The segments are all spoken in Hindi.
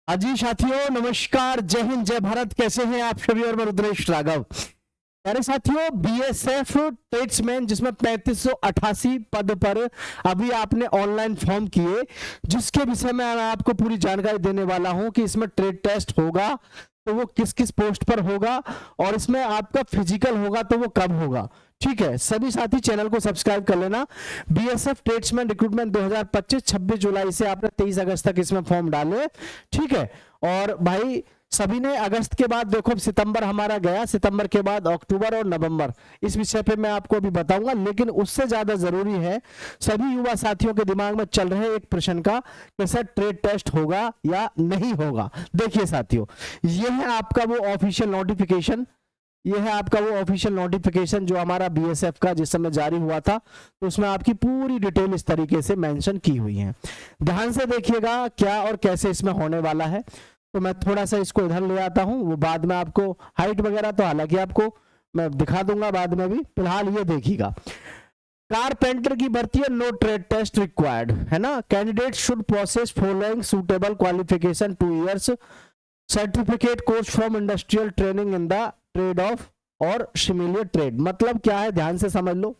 हाँ जी साथियों, नमस्कार, जय हिंद, जय भारत। कैसे हैं आप सभी? और मैं रुद्रेश राघव। प्यारे साथियों, बीएसएफ ट्रेड्समैन जिसमें 3588 पद पर अभी आपने ऑनलाइन फॉर्म किए, जिसके विषय में मैं आपको पूरी जानकारी देने वाला हूं कि इसमें ट्रेड टेस्ट होगा तो वो किस किस पोस्ट पर होगा और इसमें आपका फिजिकल होगा तो वो कब होगा। ठीक है, सभी साथी चैनल को सब्सक्राइब कर लेना। बीएसएफ ट्रेड्समैन रिक्रूटमेंट 2025 26 जुलाई से आपने 23 अगस्त तक इसमें फॉर्म डाले। ठीक है, और भाई सभी ने अगस्त के बाद देखो, सितंबर हमारा गया, सितंबर के बाद अक्टूबर और नवंबर, इस विषय पे मैं आपको अभी बताऊंगा। लेकिन उससे ज्यादा जरूरी है सभी युवा साथियों के दिमाग में चल रहे एक प्रश्न का कि सर ट्रेड टेस्ट होगा या नहीं होगा। देखिए साथियों, यह है आपका वो ऑफिशियल नोटिफिकेशन, यह है आपका वो ऑफिशियल नोटिफिकेशन जो हमारा बीएसएफ का जिस समय जारी हुआ था, तो उसमें आपकी पूरी डिटेल इस तरीके से मेंशन की हुई है। ध्यान से देखिएगा क्या और कैसे इसमें होने वाला है। तो मैं थोड़ा सा इसको इधर ले आता हूं, वो बाद में आपको हाइट वगैरह तो हालांकि आपको मैं दिखा दूंगा बाद में भी, फिलहाल ये देखिएगा। कारपेंटर की भर्ती है, नो ट्रेड टेस्ट रिक्वायर्ड, है ना। Candidate should process following suitable qualification 2 years certificate course from industrial training in the trade off और सिमिलर ट्रेड। मतलब क्या है, ध्यान से समझ लो।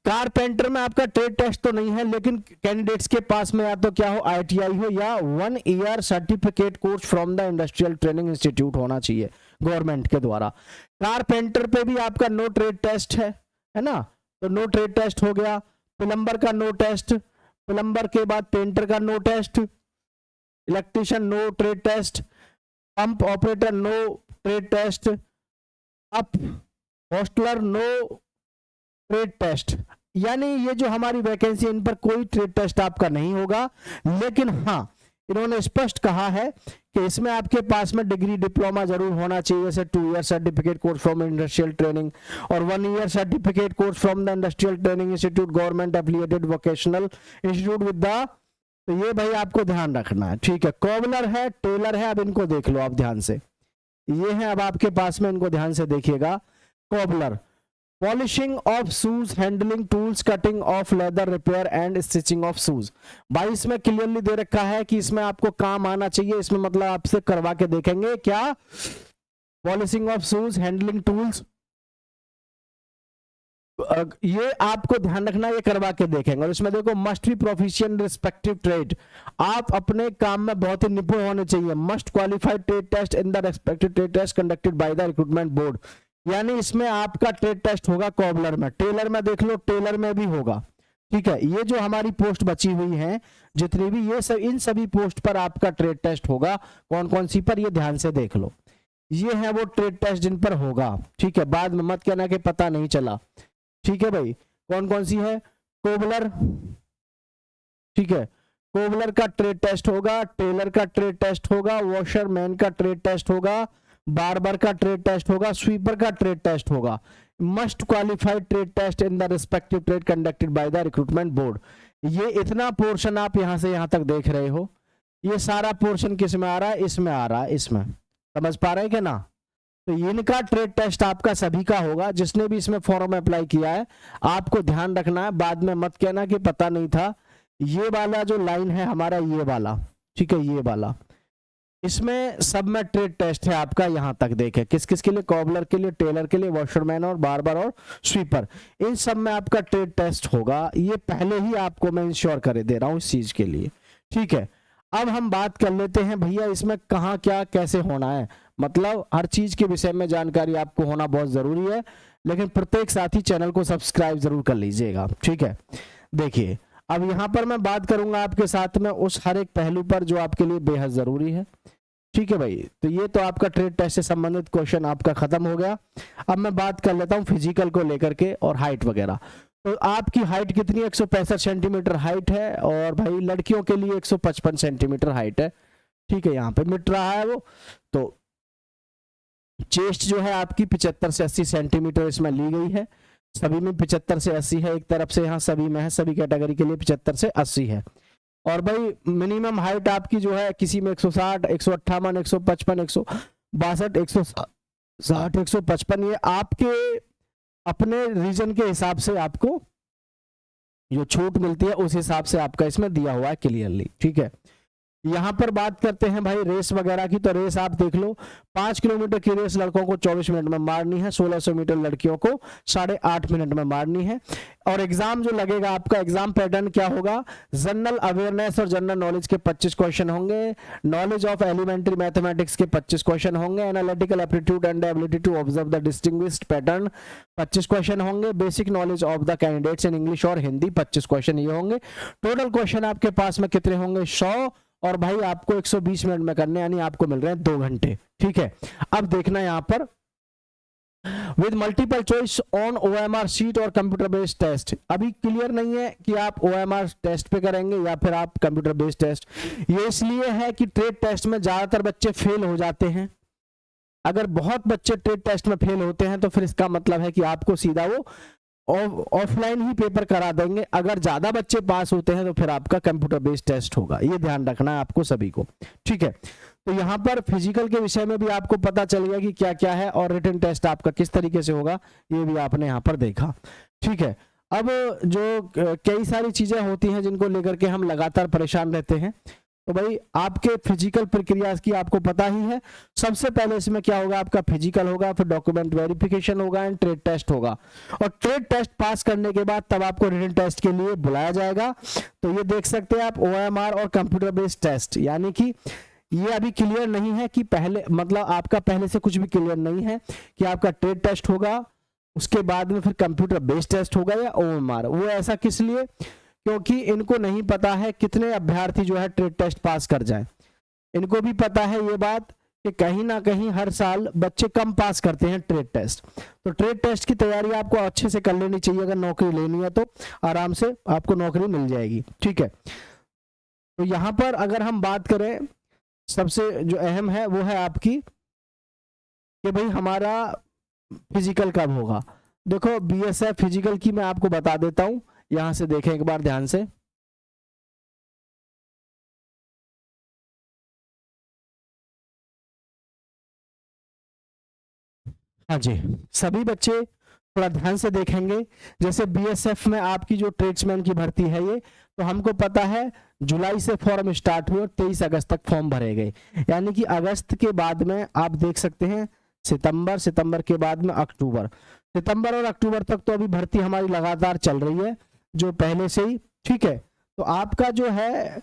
कारपेंटर में आपका ट्रेड टेस्ट तो नहीं है, लेकिन कैंडिडेट्स के पास में या तो क्या हो, आईटीआई हो या 1 year certificate course from the industrial training institute होना चाहिए गवर्नमेंट के द्वारा। कारपेंटर पे भी आपका नो ट्रेड टेस्ट है ना, तो नो ट्रेड टेस्ट हो गया। प्लम्बर का नो टेस्ट, प्लम्बर के बाद पेंटर का no test, electrician no trade test, pump operator no trade test, upholsterer no trade test. यानी ये जो हमारी वैकेंसी, इन पर कोई ट्रेड टेस्ट आपका नहीं होगा। लेकिन हाँ, इन्होंने स्पष्ट कहा है कि इसमें आपके पास में डिग्री डिप्लोमा जरूर होना चाहिए, जैसे 2 year certificate course from industrial training और 1 year certificate course from the industrial training institute government affiliated vocational institute with the, तो ये भाई आपको ध्यान रखना है। ठीक है, कॉबलर है, टेलर है, अब इनको देख लो आप ध्यान से। ये है अब आपके पास में, इनको ध्यान से देखिएगा। Cobbler, polishing of shoes, handling tools, cutting of leather, repair and stitching of shoes. भाई इसमें क्लियरली दे रखा है कि इसमें आपको काम आना चाहिए। इसमें मतलब आपसे करवा के देखेंगे क्या, polishing of shoes, handling tools, ये आपको ध्यान रखना, ये करवा के देखेंगे। और इसमें देखो, must be proficient respective trade, आप अपने काम में बहुत ही निपुण होने चाहिए। Must qualified trade test in the respective trade test conducted by the recruitment board. यानी इसमें आपका ट्रेड टेस्ट होगा कॉबलर में। टेलर में देख लो, टेलर में भी होगा। ठीक है, ये जो हमारी पोस्ट बची हुई है जितनी भी, ये सब, इन सभी पोस्ट पर आपका ट्रेड टेस्ट होगा। कौन कौन सी पर, ये ध्यान से देख लो। ये है वो ट्रेड टेस्ट जिन पर होगा। ठीक है, बाद में मत कहना कि पता नहीं चला। ठीक है भाई, कौन कौन सी है, कोबलर, ठीक है, कोबलर का ट्रेड टेस्ट होगा, टेलर का ट्रेड टेस्ट होगा, वॉशरमैन का ट्रेड टेस्ट होगा, बार्बर का ट्रेड टेस्ट होगा, स्वीपर का ट्रेड टेस्ट होगा। Must qualified trade test in the respective trade conducted by the recruitment board. ये इतना पोर्शन आप यहां से यहां तक देख रहे हो, ये सारा पोर्शन किस में आ रहा है, इसमें आ रहा है। इसमें समझ पा रहे हैं क्या ना। तो इनका ट्रेड टेस्ट आपका सभी का होगा, जिसने भी इसमें फॉर्म अप्लाई किया है। आपको ध्यान रखना है, बाद में मत कहना कि पता नहीं था। ये वाला जो लाइन है हमारा, ये वाला, ठीक है, ये वाला, इसमें सब में ट्रेड टेस्ट है आपका। यहां तक देखें, किस किस के लिए, कॉबलर के लिए, टेलर के लिए, वॉशरमैन और बार्बर और स्वीपर, इन सब में आपका ट्रेड टेस्ट होगा। ये पहले ही आपको मैं इंश्योर कर दे रहा हूं इस चीज के लिए। ठीक है, अब हम बात कर लेते हैं भैया इसमें कहाँ क्या कैसे होना है। मतलब हर चीज के विषय में जानकारी आपको होना बहुत जरूरी है, लेकिन प्रत्येक साथी चैनल को सब्सक्राइब जरूर कर लीजिएगा। ठीक है, देखिए अब यहां पर मैं बात करूंगा आपके साथ में उस हर एक पहलू पर जो आपके लिए बेहद जरूरी है। ठीक है भाई, तो ये तो आपका ट्रेड टेस्ट से संबंधित क्वेश्चन आपका खत्म हो गया। अब मैं बात कर लेता हूं फिजिकल को लेकर के और हाइट वगैरह। तो आपकी हाइट कितनी, 165 सेंटीमीटर हाइट है, और भाई लड़कियों के लिए 155 सेंटीमीटर हाइट है। ठीक है, यहाँ पे मिट रहा है वो। तो चेस्ट जो है आपकी 75 से 80 सेंटीमीटर इसमें ली गई है। सभी में 75 से 80 है, एक तरफ से यहाँ सभी में है, सभी कैटेगरी के लिए 75 से 80 है। और भाई मिनिमम हाइट आपकी जो है, किसी में 160, 158, 155, 162, 160, 155, ये आपके अपने रीजन के हिसाब से आपको जो छूट मिलती है उस हिसाब से आपका इसमें दिया हुआ है क्लियरली। ठीक है, यहाँ पर बात करते हैं भाई रेस वगैरह की, तो रेस आप देख लो, 5 किलोमीटर की रेस लड़कों को 24 मिनट में मारनी है, 1600 मीटर लड़कियों को 8.5 मिनट में मारनी है। और एग्जाम जो लगेगा आपका, एग्जाम पैटर्न क्या होगा, जनरल अवेयरनेस और जनरल नॉलेज के 25 क्वेश्चन होंगे, नॉलेज ऑफ एलिमेंट्री मैथमेटिक्स के 25 क्वेश्चन होंगे, analytical aptitude and ability to observe the distinguished pattern 25 question होंगे, basic knowledge of the candidates in English और हिंदी 25 क्वेश्चन ये होंगे। टोटल क्वेश्चन आपके पास में कितने होंगे, 100, और भाई आपको 120 मिनट में करने, यानी आपको मिल रहे हैं 2 घंटे। ठीक है, अब देखना यहां पर with multiple choice on OMR sheet और कंप्यूटर बेस्ड टेस्ट। अभी क्लियर नहीं है कि आप OMR टेस्ट पे करेंगे या फिर आप कंप्यूटर बेस्ड टेस्ट। ये इसलिए है कि ट्रेड टेस्ट में ज्यादातर बच्चे फेल हो जाते हैं। अगर बहुत बच्चे ट्रेड टेस्ट में फेल होते हैं तो फिर इसका मतलब है कि आपको सीधा वो ऑफलाइन ही पेपर करा देंगे। अगर ज्यादा बच्चे पास होते हैं तो फिर आपका कंप्यूटर बेस्ड टेस्ट होगा, ये ध्यान रखना है आपको सभी को। ठीक है, तो यहाँ पर फिजिकल के विषय में भी आपको पता चल गया कि क्या क्या है, और रिटन टेस्ट आपका किस तरीके से होगा ये भी आपने यहाँ पर देखा। ठीक है, अब जो कई सारी चीजें होती हैं जिनको लेकर के हम लगातार परेशान रहते हैं, तो भाई आपके फिजिकल प्रक्रिया की आपको पता ही है। सबसे पहले इसमें क्या होगा, आपका फिजिकल होगा, फिर डॉक्यूमेंट वेरिफिकेशन होगा एंड ट्रेड टेस्ट होगा, और ट्रेड टेस्ट पास करने के बाद तब आपको रिटन टेस्ट के लिए बुलाया जाएगा। तो ये देख सकते हैं आप OMR और कंप्यूटर बेस्ड टेस्ट, यानी कि ये अभी क्लियर नहीं है कि पहले, मतलब आपका पहले से कुछ भी क्लियर नहीं है कि आपका ट्रेड टेस्ट होगा, उसके बाद में फिर कंप्यूटर बेस्ड टेस्ट होगा या OMR। वो ऐसा किस लिए, क्योंकि इनको नहीं पता है कितने अभ्यर्थी जो है ट्रेड टेस्ट पास कर जाए। इनको भी पता है ये बात कि कहीं ना कहीं हर साल बच्चे कम पास करते हैं ट्रेड टेस्ट। तो ट्रेड टेस्ट की तैयारी आपको अच्छे से कर लेनी चाहिए। अगर नौकरी लेनी है तो आराम से आपको नौकरी मिल जाएगी। ठीक है, तो यहाँ पर अगर हम बात करें, सबसे जो अहम है वो है आपकी कि भाई हमारा फिजिकल कब होगा। देखो BSF फिजिकल की मैं आपको बता देता हूं, यहां से देखें एक बार ध्यान से। हाँ जी, सभी बच्चे थोड़ा ध्यान से देखेंगे। जैसे BSF में आपकी जो ट्रेड्समैन की भर्ती है ये, तो हमको पता है जुलाई से फॉर्म स्टार्ट हुए और 23 अगस्त तक फॉर्म भरे गए, यानी कि अगस्त के बाद में आप देख सकते हैं सितंबर, सितंबर के बाद में अक्टूबर, सितंबर और अक्टूबर तक तो अभी भर्ती हमारी लगातार चल रही है जो पहले से ही। ठीक है, तो आपका जो है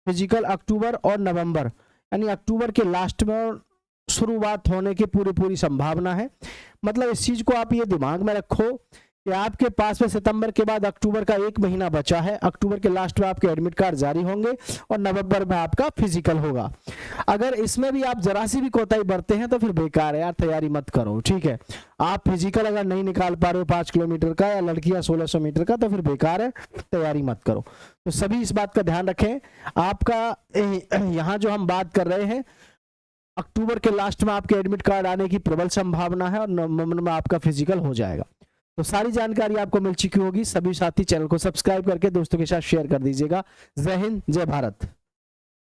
फिजिकल अक्टूबर और नवंबर, यानी अक्टूबर के लास्ट में शुरुआत होने की पूरी संभावना है। मतलब इस चीज को आप ये दिमाग में रखो कि आपके पास में सितंबर के बाद अक्टूबर का 1 महीना बचा है। अक्टूबर के लास्ट में आपके एडमिट कार्ड जारी होंगे और नवंबर में आपका फिजिकल होगा। अगर इसमें भी आप जरा सी भी कोताही बरते हैं तो फिर बेकार है यार, तैयारी मत करो। ठीक है, आप फिजिकल अगर नहीं निकाल पा रहे हो 5 किलोमीटर का या लड़कियां 1600 मीटर का, तो फिर बेकार है, तैयारी मत करो। तो सभी इस बात का ध्यान रखें। आपका यहाँ जो हम बात कर रहे हैं, अक्टूबर के लास्ट में आपके एडमिट कार्ड आने की प्रबल संभावना है और नवंबर में आपका फिजिकल हो जाएगा। तो सारी जानकारी आपको मिल चुकी होगी। सभी साथी चैनल को सब्सक्राइब करके दोस्तों के साथ शेयर कर दीजिएगा। जय हिंद, जय भारत।